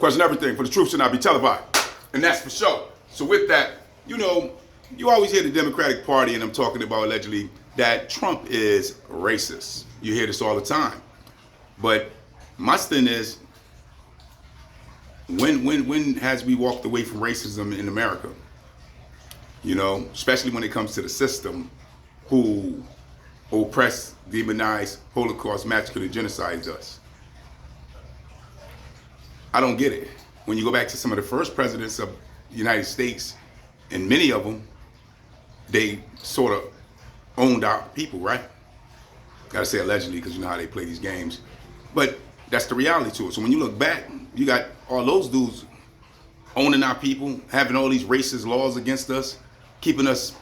Question everything, for the truth should not be televised. And that's for sure. So with that, you always hear the Democratic Party, and I'm talking about allegedly, that Trump is racist. You hear this all the time. But my thing is, when has we walked away from racism in America? Especially when it comes to the system who oppress, demonize, Holocaust, massacre, and genocide us. I don't get it. When you go back to some of the first presidents of the United States, and many of them, they sort of owned our people, right? Gotta say allegedly, because you know how they play these games. But that's the reality to it. So when you look back, you got all those dudes owning our people, having all these racist laws against us, keeping us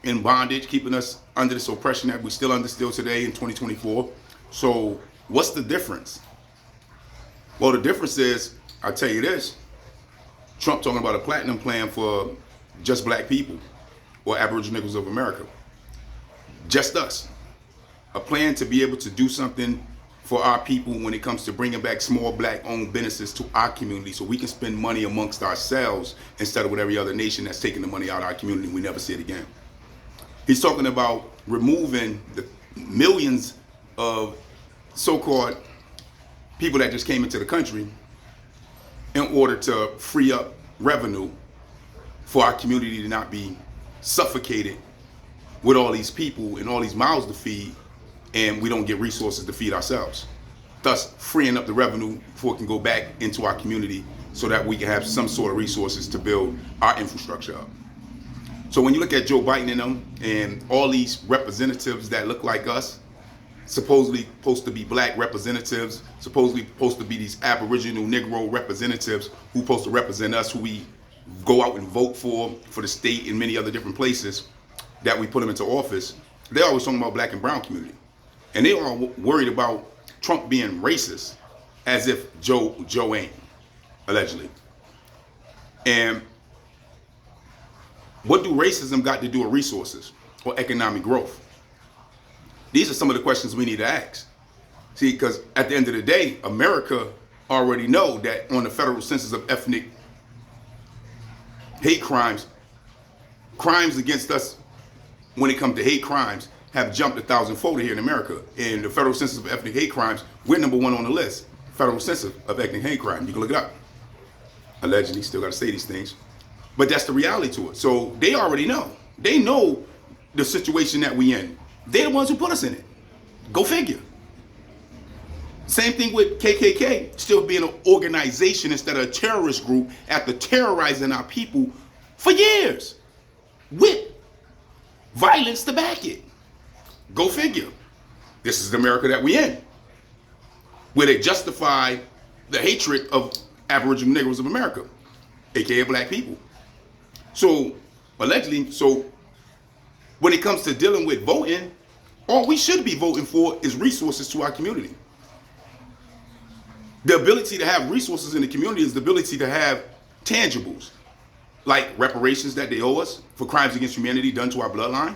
in bondage, keeping us under this oppression that we still under today in 2024. So what's the difference? Well, the difference is, I'll tell you this, Trump talking about a platinum plan for just black people or Aboriginals of America. Just us. A plan to be able to do something for our people when it comes to bringing back small black-owned businesses to our community so we can spend money amongst ourselves instead of with every other nation that's taking the money out of our community and we never see it again. He's talking about removing the millions of so-called people that just came into the country in order to free up revenue for our community to not be suffocated with all these people and all these mouths to feed, and we don't get resources to feed ourselves. Thus freeing up the revenue before it can go back into our community so that we can have some sort of resources to build our infrastructure up. So when you look at Joe Biden and them and all these representatives that look like us, supposedly supposed to be black representatives, supposedly supposed to be these Aboriginal Negro representatives who supposed to represent us, who we go out and vote for the state and many other different places that we put them into office, they're always talking about black and brown community. And they are worried about Trump being racist as if Joe ain't, allegedly. And what do racism got to do with resources or economic growth? These are some of the questions we need to ask. See, because at the end of the day, America already know that on the federal census of ethnic hate crimes against us when it comes to hate crimes have jumped 1,000-fold here in America. In the federal census of ethnic hate crimes, we're number one on the list. Federal census of ethnic hate crime. You can look it up. Allegedly, still got to say these things. But that's the reality to it. So they already know. They know the situation that we in. They're the ones who put us in it. Go figure. Same thing with KKK, still being an organization instead of a terrorist group after terrorizing our people for years with violence to back it. Go figure. This is the America that we in, where they justify the hatred of Aboriginal Negroes of America, aka black people. So allegedly, when it comes to dealing with voting, all we should be voting for is resources to our community. The ability to have resources in the community is the ability to have tangibles, like reparations that they owe us for crimes against humanity done to our bloodline.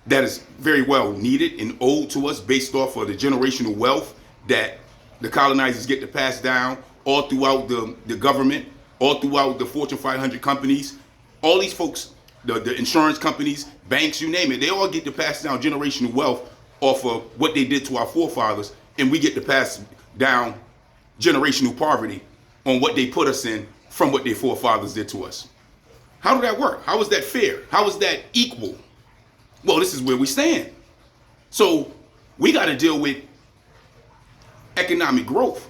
That is very well needed and owed to us based off of the generational wealth that the colonizers get to pass down all throughout the government, all throughout the Fortune 500 companies. All these folks, the insurance companies, banks, you name it, they all get to pass down generational wealth off of what they did to our forefathers, and we get to pass down generational poverty on what they put us in from what their forefathers did to us. How did that work? How is that fair? How is that equal? Well, this is where we stand. So we got to deal with economic growth,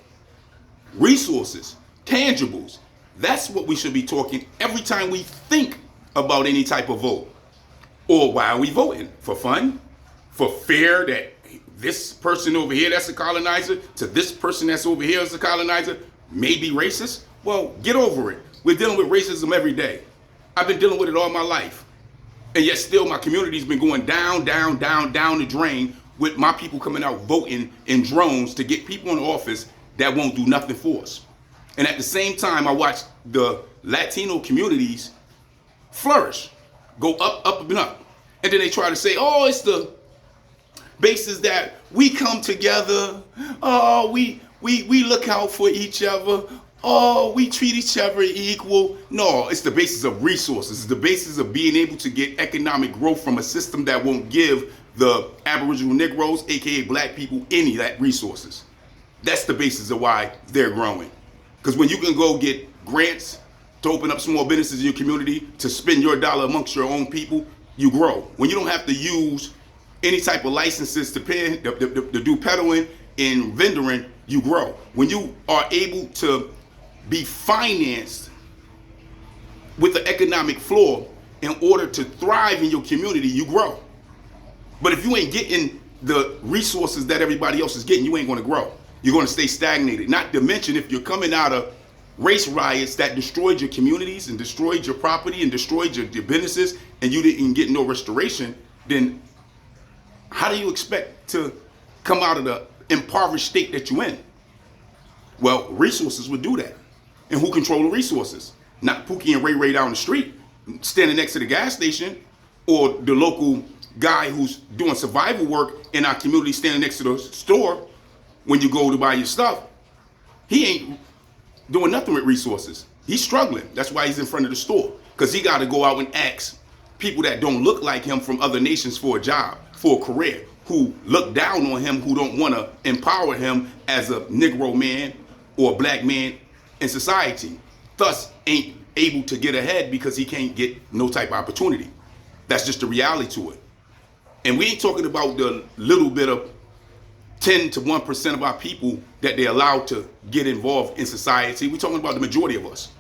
resources, tangibles. That's what we should be talking every time we think about any type of vote. Or why are we voting? For fun? For fear that this person over here that's a colonizer to this person that's over here as a colonizer may be racist? Well, get over it. We're dealing with racism every day. I've been dealing with it all my life. And yet still my community's been going down the drain with my people coming out voting in drones to get people in office that won't do nothing for us. And at the same time, I watch the Latino communities flourish, go up and up. And then they try to say, oh, it's the basis that we come together. Oh, we look out for each other. oh, we treat each other equal. No, it's the basis of resources. It's the basis of being able to get economic growth from a system that won't give the Aboriginal Negroes, aka black people, any of that resources. That's the basis of why they're growing. Because when you can go get grants to open up small businesses in your community, to spend your dollar amongst your own people, you grow. When you don't have to use any type of licenses to pay to do peddling and vendoring, you grow. When you are able to be financed with the economic floor in order to thrive in your community, you grow. But if you ain't getting the resources that everybody else is getting, you ain't going to grow. You're going to stay stagnated. Not to mention, if you're coming out of race riots that destroyed your communities and destroyed your property and destroyed your businesses, and you didn't get no restoration, then how do you expect to come out of the impoverished state that you're in? Well, resources would do that. And who control the resources? Not Pookie and Ray Ray down the street, standing next to the gas station, or the local guy who's doing survival work in our community standing next to the store when you go to buy your stuff. He ain't doing nothing with resources. He's struggling. That's why he's in front of the store, because he got to go out and ask people that don't look like him from other nations for a job, for a career, who look down on him, who don't want to empower him as a Negro man or a black man in society. Thus ain't able to get ahead because he can't get no type of opportunity. That's just the reality to it. And we ain't talking about the little bit of 10 to 1% of our people that they allow to get involved in society. We're talking about the majority of us.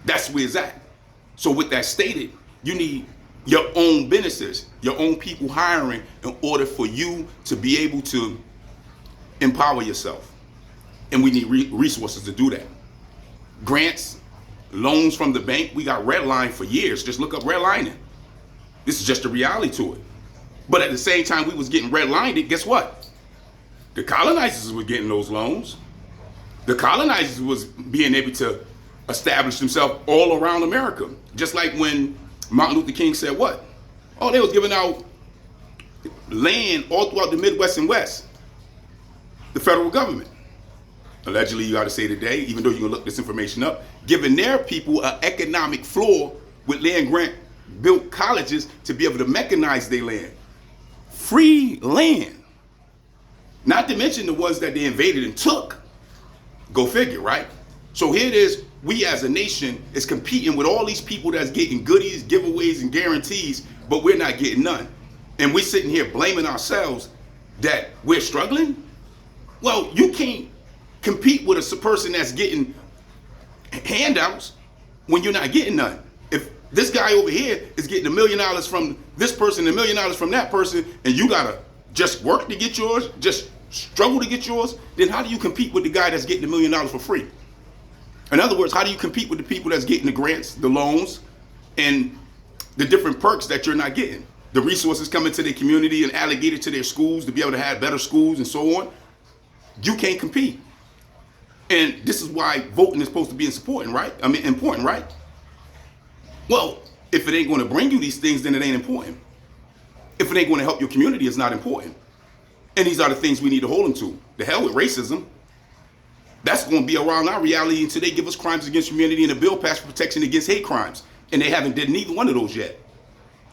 That's where it's at. So with that stated, you need your own businesses, your own people hiring in order for you to be able to empower yourself. And we need resources to do that. Grants, loans from the bank. We got redline for years. Just look up redlining. This is just a reality to it. But at the same time we was getting redlined, guess what? The colonizers were getting those loans. The colonizers was being able to establish themselves all around America. Just like when Martin Luther King said what? Oh, they was giving out land all throughout the Midwest and West. The federal government. Allegedly, you got to say today, even though you can look this information up, giving their people an economic floor with land grant built colleges to be able to mechanize their land. Free land. Not to mention the ones that they invaded and took. Go figure, right? So here it is, we as a nation is competing with all these people that's getting goodies, giveaways, and guarantees, but we're not getting none. And we're sitting here blaming ourselves that we're struggling? Well, you can't compete with a person that's getting handouts when you're not getting none. If this guy over here is getting $1 million from this person, $1 million from that person, and you gotta just work to get yours, just struggle to get yours, then how do you compete with the guy that's getting $1 million for free? In other words, how do you compete with the people that's getting the grants, the loans, and the different perks that you're not getting? The resources coming to their community and allocated to their schools to be able to have better schools and so on. You can't compete. And this is why voting is supposed to be important, right? Well, if it ain't going to bring you these things, then it ain't important. If it ain't going to help your community, it's not important. And these are the things we need to hold them to. The hell with racism. That's going to be around our reality until they give us crimes against humanity and a bill passed for protection against hate crimes. And they haven't did neither one of those yet.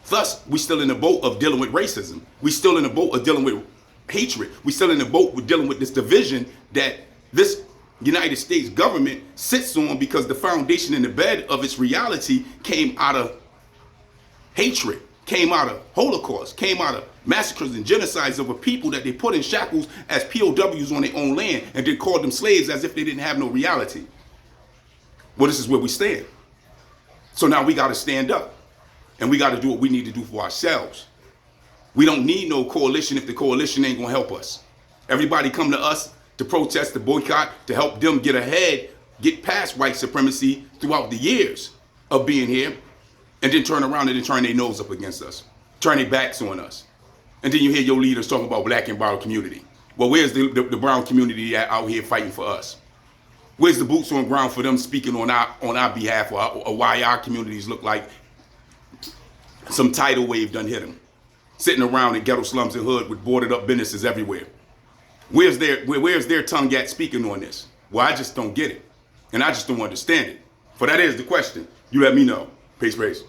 Thus, we still in the boat of dealing with racism. We still in the boat of dealing with hatred. We still in the boat with dealing with this division that this United States government sits on, because the foundation in the bed of its reality came out of hatred, came out of Holocaust, came out of massacres and genocides of a people that they put in shackles as POWs on their own land, and they called them slaves as if they didn't have no reality. Well, this is where we stand. So now we got to stand up, and we got to do what we need to do for ourselves. We don't need no coalition if the coalition ain't gonna help us. Everybody come to us to protest, to boycott, to help them get ahead, get past white supremacy throughout the years of being here, and then turn around and then turn their nose up against us, turn their backs on us. And then you hear your leaders talking about black and brown community. Well, where's the brown community out here fighting for us? Where's the boots on ground for them speaking on our behalf, or why our communities look like some tidal wave done hit them? Sitting around in ghetto slums and hood with boarded up businesses everywhere. Where's their tongue at speaking on this? Well, I just don't get it. And I just don't understand it. For that is the question. You let me know. Peace, praise.